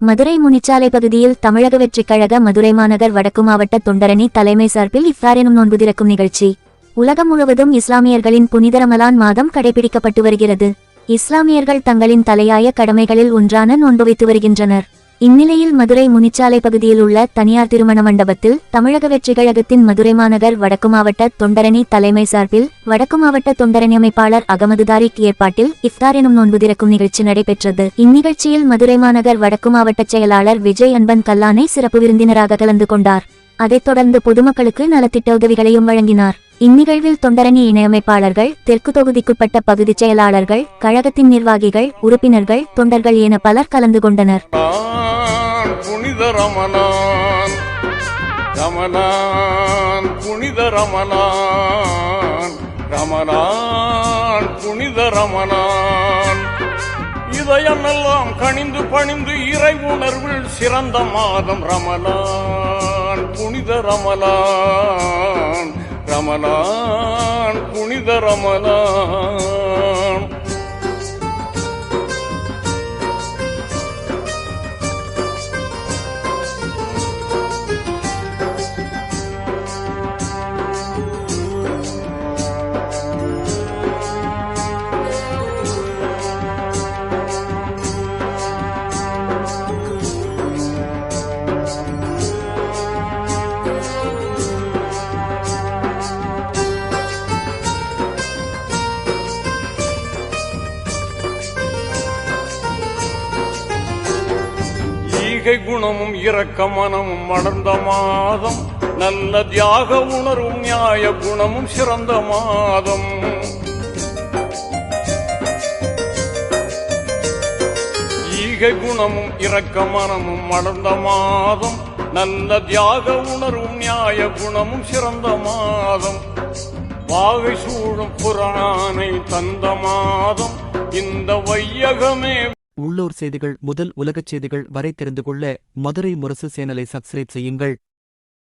மதுரை முனிச்சாலை பகுதியில் தமிழக வெற்றிக் கழக மதுரை மாநகர் வடக்கு மாவட்ட தொண்டரணி தலைமை சார்பில் இஃப்தார் எனும் நோன்பு திறக்கும் நிகழ்ச்சி. உலகம் முழுவதும் இஸ்லாமியர்களின் புனித ரமலான் மாதம் கடைபிடிக்கப்பட்டு வருகிறது. இஸ்லாமியர்கள் தங்களின் தலையாய கடமைகளில் ஒன்றான நோன்பு வைத்து வருகின்றனர். இந்நிலையில் மதுரை முனிச்சாலை பகுதியில் உள்ள தனியார் திருமண மண்டபத்தில் தமிழக வெற்றிக் கழகத்தின் மதுரை மாநகர் வடக்கு மாவட்ட தொண்டரணி தலைமை சார்பில் வடக்கு மாவட்ட தொண்டரணி அமைப்பாளர் அகமது தாரிக் ஏற்பாட்டில் இஃப்தார் எனும் நோன்பு திறக்கும் நிகழ்ச்சி நடைபெற்றது. இந்நிகழ்ச்சியில் மதுரை மாநகர் வடக்கு மாவட்ட செயலாளர் விஜய் அன்பன் கல்லானை சிறப்பு விருந்தினராக கலந்து கொண்டார். அதைத் தொடர்ந்து பொதுமக்களுக்கு நலத்திட்ட உதவிகளையும் வழங்கினார். இந்நிகழ்வில் தொண்டரணி இணையமைப்பாளர்கள், தெற்கு தொகுதிக்குட்பட்ட பகுதிச் செயலாளர்கள், கழகத்தின் நிர்வாகிகள், உறுப்பினர்கள், தொண்டர்கள் என பலர் கலந்து கொண்டனர். புனித ரமலான் ரமலான் புனித ரமலான் ரமலான் புனித ரமலான் இதயமெல்லாம் கனிந்து பணிந்து இறை உணர்வில் சிறந்த மாதம் ரமலான் புனித ரமலான் ரமலான் புனித ரமலான். குணமும் இரக்க மனமும் மலர்ந்த மாதம், நல்ல தியாக உணர்வும் நியாய குணமும் சிறந்த மாதம். ஈகை குணமும் இரக்க மனமும் மலர்ந்த மாதம், நல்ல தியாக உணர்வும் நியாய குணமும் சிறந்த மாதம். வாகை சூழும் புராணை தந்த மாதம் இந்த வையகமே. உள்ளூர் செய்திகள் முதல் உலகச் செய்திகள் வரை தெரிந்து கொள்ள மதுரை முரசு சேனலை சப்ஸ்கிரைப் செய்யுங்கள்.